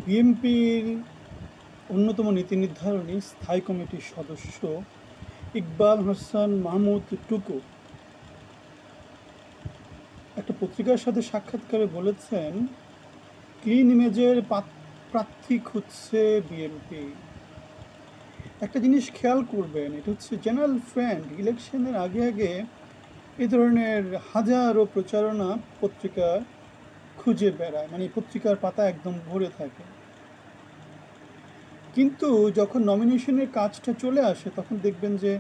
বিএনপির অন্যতম নীতি নির্ধারণী স্থায়ী কমিটির সদস্য ইকবাল হোসেন মাহমুদ টুকু একটা পত্রিকার সাথে সাক্ষাৎকারে বলেছেন, ক্লিন ইমেজের প্রার্থী খুঁজছে বিএনপি। একটা জিনিস খেয়াল করবেন, এটা হচ্ছে জেনারেল ফ্রেন্ড ইলেকশনের আগে আগে এই ধরনের হাজারো প্রচারণা পত্রিকা খুঁজে বেড়ায়, মানে পত্রিকার পাতা একদম ভরে থাকে। কিন্তু যখন নমিনেশনের কাজটা চলে আসে তখন দেখবেন যে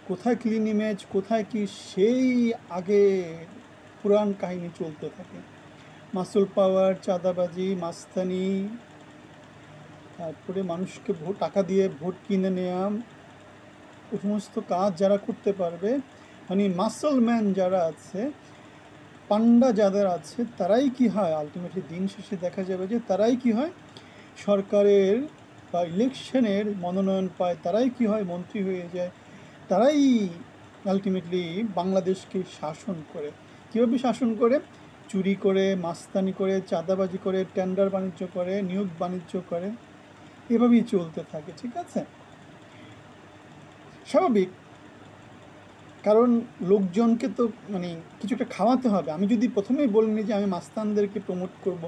কোথায় ক্লিন ইমেজ, কোথায় কি সেই আগে পুরাণ কাহিনী চলতে থাকে। মাসুল পাওয়ার, চাঁদাবাজি, মাস্তানি, তারপরে মানুষকে টাকা দিয়ে ভোট কিনে নেওয়া, ওই সমস্ত কাজ যারা করতে পারবে, মানে মাসল ম্যান যারা আছে, পান্ডা যাদের আছে, তারাই কি হয় আলটিমেটলি দিন শেষে দেখা যাবে যে তারাই কি হয় সরকারের বা ইলেকশনের মনোনয়ন পায়, তারাই কি হয় মন্ত্রী হয়ে যায়, তারাই আলটিমেটলি বাংলাদেশকে শাসন করে। কীভাবে শাসন করে? চুরি করে, মাস্তানি করে, চাঁদাবাজি করে, টেন্ডার বাণিজ্য করে, নিয়োগ বাণিজ্য করে, এভাবেই চলতে থাকে। ঠিক আছে, স্বাভাবিক, কারণ লোকজনকে তো মানে কিছু একটা খাওয়াতে হবে। আমি যদি প্রথমেই বলিনি যে আমি মাস্তানদেরকে প্রমোট করব,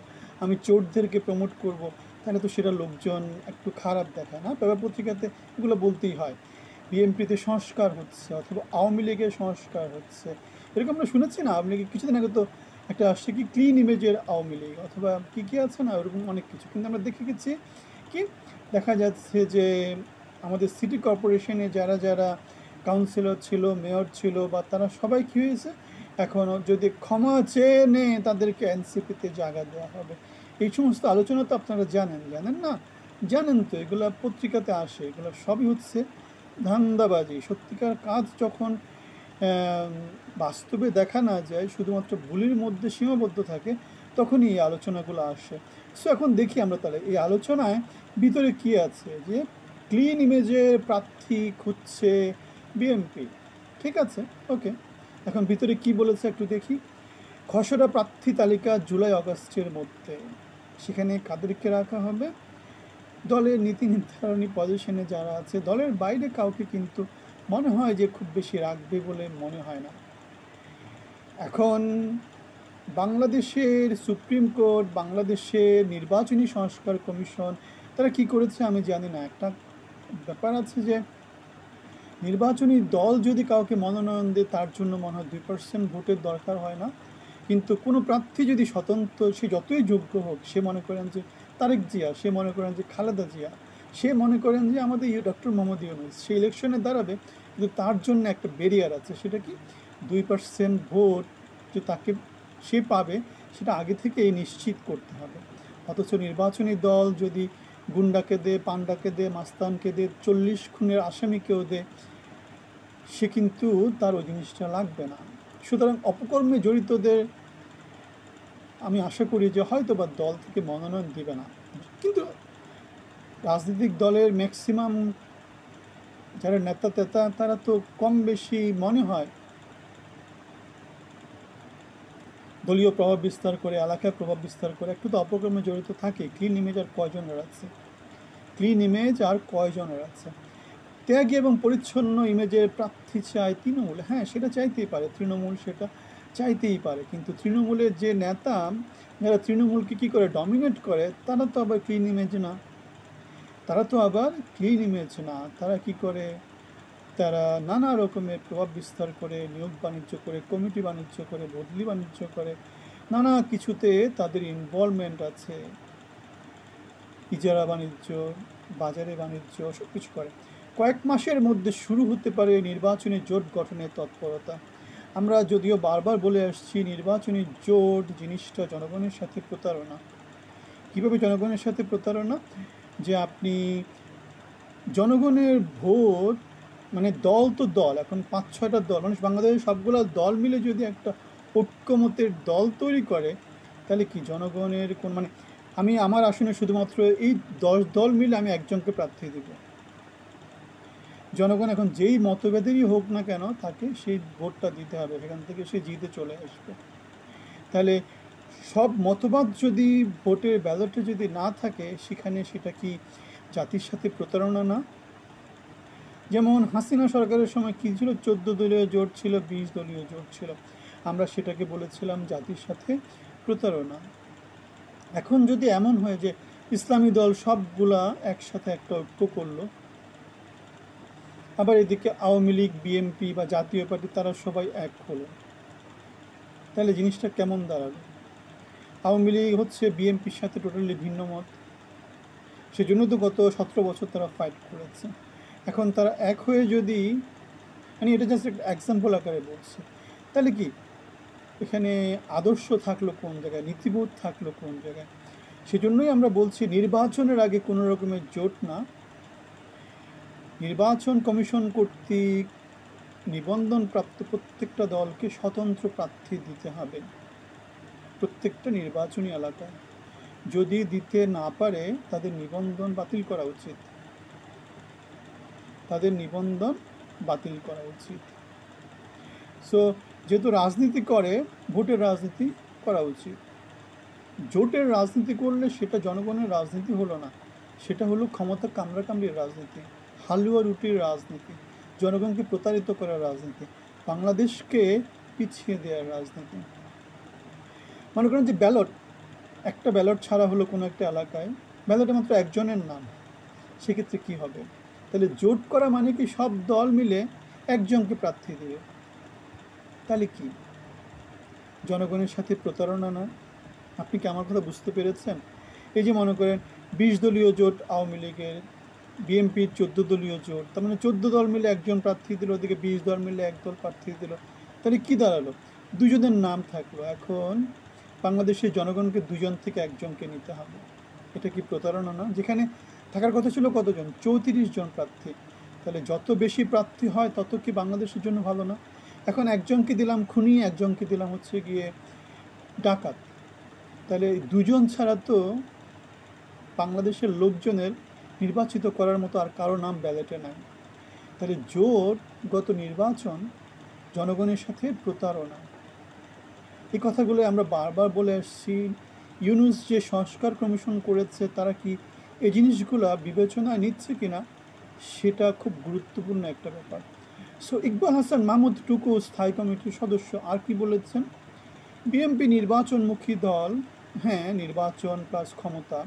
আমি চোরদেরকে প্রমোট করব, তাহলে তো সেটা লোকজন একটু খারাপ দেখায় না? পেপার পত্রিকাতে এগুলো বলতেই হয়। বিএনপিতে সংস্কার হচ্ছে, অথবা আওয়ামী লীগের সংস্কার হচ্ছে, এরকম আমরা শুনেছি না? আওয়ামী লীগের কিছুদিন আগে তো একটা আসছে কি ক্লিন ইমেজের আওয়ামী লীগ, অথবা কী কী আছে না, ওরকম অনেক কিছু। কিন্তু আমরা দেখে গেছি কি, দেখা যাচ্ছে যে আমাদের সিটি কর্পোরেশনে যারা যারা কাউন্সিলর ছিল, মেয়র ছিল, বা তারা সবাই কী হয়েছে, এখনও যদি ক্ষমা চেয়ে নে তাদেরকে এনসিপিতে জায়গা দেওয়া হবে। এই সমস্ত আলোচনা তো আপনারা জানেন না? জানেন তো, এগুলো পত্রিকাতে আসে, এগুলো সবই হচ্ছে ধান্দাবাজি। সত্যিকার কাজ যখন বাস্তবে দেখা না যায়, শুধুমাত্র ভুলের মধ্যে সীমাবদ্ধ থাকে, তখনই এই আলোচনাগুলো আসে। সো এখন দেখি আমরা তাহলে এই আলোচনায় ভিতরে কী আছে, যে ক্লিন ইমেজের প্রার্থী খুঁজছে বিএনপি। ঠিক আছে, ওকে, এখন ভিতরে কি বলেছে একটু দেখি। খসড়া প্রার্থী তালিকা জুলাই আগস্টের মধ্যে, সেখানে কাদেরকে রাখা হবে? দলের নীতি নির্ধারণী পজিশনে যারা আছে, দলের বাইরে কাউকে কিন্তু মনে হয় যে খুব বেশি রাখবে বলে মনে হয় না। এখন বাংলাদেশের সুপ্রিম কোর্ট, বাংলাদেশের নির্বাচনী সংস্কার কমিশন, তারা কি করেছে আমি জানি না। একটা ব্যাপার আছে যে নির্বাচনী দল যদি কাউকে মনোনয়ন দেয়, তার জন্য মনে হয় 2% ভোটের দরকার হয় না। কিন্তু কোনো প্রার্থী যদি স্বতন্ত্র, সে যতই যোগ্য হোক, সে মনে করেন যে তারেক জিয়া, সে মনে করেন যে খালেদা জিয়া, সে মনে করেন যে আমাদের ডক্টর মোহাম্মদ ইউনূস, সে ইলেকশনে দাঁড়াবে, কিন্তু তার জন্য একটা ব্যারিয়ার আছে। সেটা কি? 2% ভোট যে তাকে সে পাবে, সেটা আগে থেকেই নিশ্চিত করতে হবে। অথচ নির্বাচনী দল যদি গুন্ডাকে দে, পান্ডাকে দে, মাস্তানকে দে, 40 খুনের আসামিকেও দে, সে কিন্তু তার ওই জিনিসটা লাগবে না। সুতরাং অপকর্মে জড়িতদের আমি আশা করি যে হয়তো বা দল থেকে মনোনয়ন দেবে না। কিন্তু রাজনৈতিক দলের ম্যাক্সিমাম যারা নেতা তেতা, তারা তো কম বেশি মনে হয় দলীয় প্রভাব বিস্তার করে, এলাকায় প্রভাব বিস্তার করে একটু তো অপকর্মে জড়িত থাকে। ক্লিন ইমেজ আর কয়জনের আছে? ক্লিন ইমেজ আর কয়জনের আছে? ত্যাগী এবং পরিচ্ছন্ন ইমেজের প্রার্থী চায় তৃণমূল। হ্যাঁ, সেটা চাইতেই পারে তৃণমূল, সেটা চাইতেই পারে। কিন্তু তৃণমূলের যে নেতা, যারা তৃণমূলকে কী করে ডমিনেট করে, তারা তো আবার ক্লিন ইমেজ না। তারা কি করে? তারা নানা রকমের প্রভাব বিস্তার করে, নিয়োগ বাণিজ্য করে, কমিটি বাণিজ্য করে, বদলি বাণিজ্য করে, নানা কিছুতে তাদের ইনভলভমেন্ট আছে। ইজারা বাণিজ্য, বাজারে বাণিজ্য, সব কিছু করে। কয়েক মাসের মধ্যে শুরু হতে পারে নির্বাচনী জোট গঠনের তৎপরতা। আমরা যদিও বারবার বলে আসছি, নির্বাচনী জোট জিনিসটা জনগণের সাথে প্রতারণা। কীভাবে জনগণের সাথে প্রতারণা? যে আপনি জনগণের ভোট, মানে দল তো দল, এখন 5-6টা দল, মানুষ বাংলাদেশের সবগুলো দল মিলে যদি একটা ঐক্যমতের দল তৈরি করে, তাহলে কি জনগণের কোন মানে, আমি আমার আসনে শুধুমাত্র এই 10 দল মিলে আমি একজনকে প্রার্থী দেব। জনগণ এখন যেই মতভেদেরই হোক না কেন, তাকে সেই ভোটটা দিতে হবে, সেখান থেকে সে জিতে চলে আসবে। তাহলে সব মতবাদ যদি ভোটের ব্যালটে যদি না থাকে, সেখানে সেটা কি জাতির সাথে প্রতারণা না? যেমন হাসিনা সরকারের সময় কী ছিল, 14 দলীয় জোট ছিল, 20 দলীয় জোট ছিল, আমরা সেটাকে বলেছিলাম জাতির সাথে প্রতারণা। এখন যদি এমন হয় যে ইসলামী দল সবগুলা একসাথে একটা ঐক্য করলো, আবার এদিকে আওয়ামী লীগ, বিএনপি বা জাতীয় পার্টি তারা সবাই এক হলো, তাহলে জিনিসটা কেমন দাঁড়ালো? আওয়ামী লীগ হচ্ছে বিএনপির সাথে টোটালি ভিন্ন মত, সেজন্য তো গত 17 বছর তারা ফাইট করেছে। এখন তারা এক হয়ে যদি, মানে এটা জাস্ট একটা এক্সাম্পল আকারে বলছে, তাহলে কি এখানে আদর্শ থাকলো কোন জায়গায়, নীতিবোধ থাকলো কোন জায়গায়? সেজন্যই আমরা বলছি নির্বাচনের আগে কোনো রকমের জোট না, নির্বাচন কমিশন কর্তৃক নিবন্ধনপ্রাপ্ত প্রত্যেকটা দলকে স্বতন্ত্র প্রার্থী দিতে হবে প্রত্যেকটা নির্বাচনী এলাকায়। যদি দিতে না পারে তাদের নিবন্ধন বাতিল করা উচিত, তাদের নিবন্ধন বাতিল করা উচিত। সো যেহেতু রাজনীতি করে, ভোটের রাজনীতি করা উচিত। জোটের রাজনীতি করলে সেটা জনগণের রাজনীতি হলো না, সেটা হলো ক্ষমতা কামড়াকামড়ির রাজনীতি, হালুয়া রুটির রাজনীতি, জনগণকে প্রতারিত করার রাজনীতি, বাংলাদেশকে পিছিয়ে দেওয়ার রাজনীতি। মনে করেন যে ব্যালট, একটা ব্যালট ছাড়া হলো কোনো একটা এলাকায়, ব্যালটে মাত্র একজনের নাম, সেক্ষেত্রে কি হবে? তাহলে জোট করা মানে কি সব দল মিলে একজনকে প্রার্থী দেবে, তাহলে কি জনগণের সাথে প্রতারণা না? আপনি কি আমার কথা বুঝতে পেরেছেন? এই যে মনে করেন 20 দলীয় জোট আওয়ামী লীগের, বিএনপির 14 দলীয় জোট, তার মানে 14 দল মিলে একজন প্রার্থী দিল, ওদিকে 20 দল মিলে এক দল প্রার্থী দিল, তাহলে কি দাঁড়ালো? দুজনের নাম থাকলো। এখন বাংলাদেশের জনগণকে দুজন থেকে একজনকে নিতে হবে, এটা কি প্রতারণা না? যেখানে থাকার কথা ছিল কতজন, 34 জন প্রার্থী, তাহলে যত বেশি প্রার্থী হয় তত কি বাংলাদেশের জন্য ভালো না? এখন একজনকে দিলাম খুনি, একজনকে দিলাম হচ্ছে গিয়ে ডাকাত, তাহলে দুজন ছাড়া তো বাংলাদেশের লোকজনের নির্বাচিত করার মতো আর কারো নাম ব্যালটে নাই। তাহলে জোটগত নির্বাচন জনগণের সাথে প্রতারণা। এই কথাগুলো আমরা বারবার বলে আসছি। ইউনুস যে সংস্কার কমিশন করেছে, তারা কি এই জিনিসগুলো বিবেচনায় নিচ্ছে কিনা, সেটা খুব গুরুত্বপূর্ণ একটা ব্যাপার। সো ইকবাল হাসান মাহমুদ টুকু স্থায়ী কমিটির সদস্য আর কি বলেছেন, বিএনপি নির্বাচনমুখী দল, হ্যাঁ নির্বাচন প্লাস ক্ষমতা,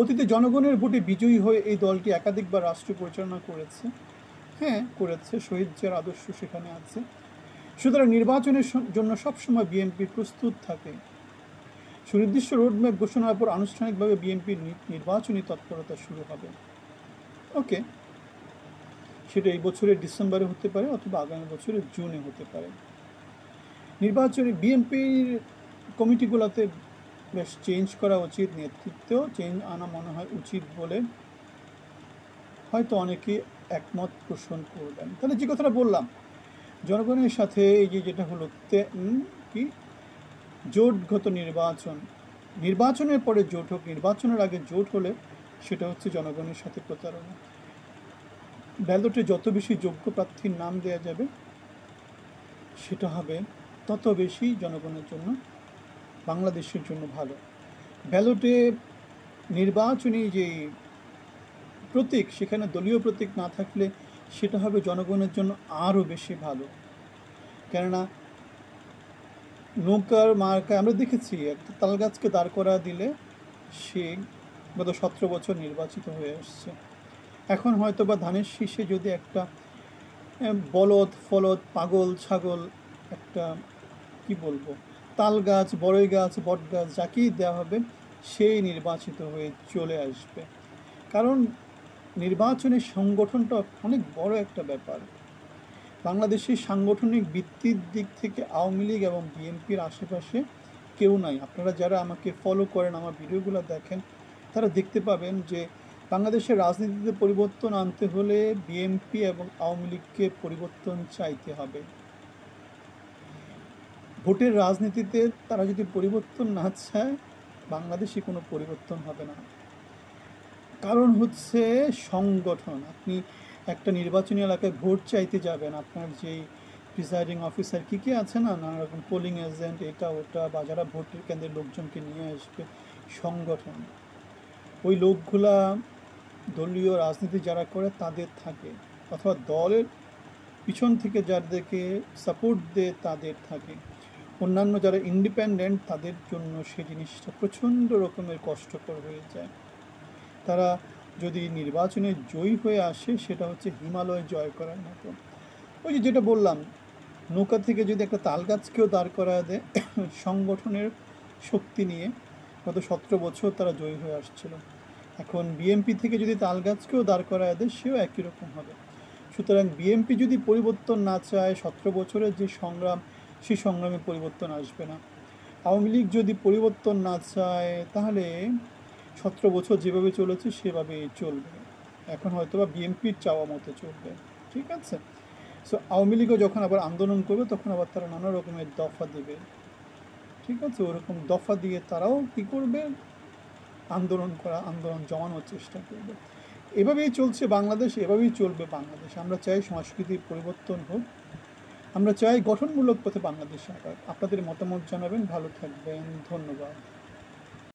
অতীতে জনগণের ভোটে বিজয়ী হয়ে এই দলটি একাধিকবার রাষ্ট্র পরিচালনা করেছে, হ্যাঁ করেছে, শহীদ জিয়ার আদর্শ সেখানে আছে, সুতরাং নির্বাচনের জন্য সবসময় বিএনপি প্রস্তুত থাকে। সুনির্দিষ্ট রোডম্যাপ ঘোষণার পর আনুষ্ঠানিকভাবে বিএনপির নির্বাচনী তৎপরতা শুরু হবে। ওকে, সেটা এই বছরের ডিসেম্বরে হতে পারে অথবা আগামী বছরের জুনে হতে পারে। নির্বাচনী বিএনপির কমিটিগুলোতে বেশ চেঞ্জ করা উচিত, নেতৃত্বেও চেঞ্জ আনা মনে হয় উচিত বলে হয়তো অনেকে একমত পোষণ করবেন। তাহলে যে কথাটা বললাম, জনগণের সাথে এই যে যেটা হলো কি জোটগত নির্বাচন, নির্বাচনের পরে জোট হোক, নির্বাচনের আগে জোট হলে সেটা হচ্ছে জনগণের সাথে প্রতারণা। ব্যালটে যত বেশি যোগ্য প্রার্থীর নাম দেওয়া যাবে সেটা হবে তত বেশি জনগণের জন্য, বাংলাদেশের জন্য ভালো। ব্যালটে নির্বাচনী যে প্রতীক, সেখানে দলীয় প্রতীক না থাকলে সেটা হবে জনগণের জন্য আরও বেশি ভালো। কেননা নৌকার মার্কায় আমরা দেখেছি একটা তালগাছকে দাঁড় করা দিলে সে গত 17 বছর নির্বাচিত হয়ে আসছে। এখন হয়তো বা ধানের শীষে যদি একটা বলদ ফলদ পাগল ছাগল একটা কি বলবো তাল গাছ, বড়ই গাছ, বট গাছ যাকেই দেওয়া হবে সেই নির্বাচিত হয়ে চলে আসবে। কারণ নির্বাচনের সংগঠনটা অনেক বড় একটা ব্যাপার। বাংলাদেশের সাংগঠনিক ভিত্তির দিক থেকে আওয়ামী লীগ এবং বিএনপির আশেপাশে কেউ নাই। আপনারা যারা আমাকে ফলো করেন, আমার ভিডিওগুলো দেখেন, তারা দেখতে পাবেন যে বাংলাদেশের রাজনীতিতে পরিবর্তন আনতে হলে বিএনপি এবং আওয়ামী লীগকে পরিবর্তন চাইতে হবে। ভোটের রাজনীতিতে তারা যদি পরিবর্তন না চায়, বাংলাদেশে কোনো পরিবর্তন হবে না। কারণ হচ্ছে সংগঠন। আপনি একটা নির্বাচনী এলাকায় ভোট চাইতে যাবেন, আপনার যেই প্রিসাইডিং অফিসার কী কী আছে না, নানা রকম পোলিং এজেন্ট, এটা ওটা, বা যারা ভোটের কেন্দ্রের লোকজনকে নিয়ে আসবে, সংগঠন, ওই লোকগুলা দলীয় রাজনীতি যারা করে তাদের থাকে, অথবা দলের পিছন থেকে যাদেরকে সাপোর্ট দেয় তাদের থাকে। অন্যান্য যারা ইন্ডিপেন্ডেন্ট তাদের জন্য সেই জিনিসটা প্রচণ্ড রকমের কষ্টকর হয়ে যায়। তারা যদি নির্বাচনে জয়ী হয়ে আসে সেটা হচ্ছে হিমালয় জয় করার মতো। ওই যে যেটা বললাম, নৌকা থেকে যদি একটা তাল গাছকেও দাঁড় করায় দেয় সংগঠনের শক্তি নিয়ে, গত 17 বছর তারা জয়ী হয়ে আসছিল। এখন বিএমপি থেকে যদি তাল গাছকেও দাঁড় করায় দেয় সেও একই রকম হবে। সুতরাং বিএমপি যদি পরিবর্তন না চায়, 17 বছরের যে সংগ্রাম, সেই সংগ্রামে পরিবর্তন আসবে না। আওয়ামী লীগ যদি পরিবর্তন না চায় তাহলে 17 বছর যেভাবে চলেছে সেভাবেই চলবে। এখন হয়তো বা বিএমপির চাওয়া মতো চলবে, ঠিক আছে। সো আওয়ামী লীগও যখন আবার আন্দোলন করবে তখন আবার তারা নানা রকমের দফা দেবে, ঠিক আছে। ওরকম দফা দিয়ে তারাও কী করবে, আন্দোলন জমানোর চেষ্টা করবে। এভাবেই চলছে বাংলাদেশ, এভাবেই চলবে বাংলাদেশ। আমরা চাই সংস্কৃতির পরিবর্তন হোক, আমরা চাই গঠনমূলক পথে বাংলাদেশ আগাক। আপনাদের মতামত জানাবেন, ভালো থাকবেন, ধন্যবাদ।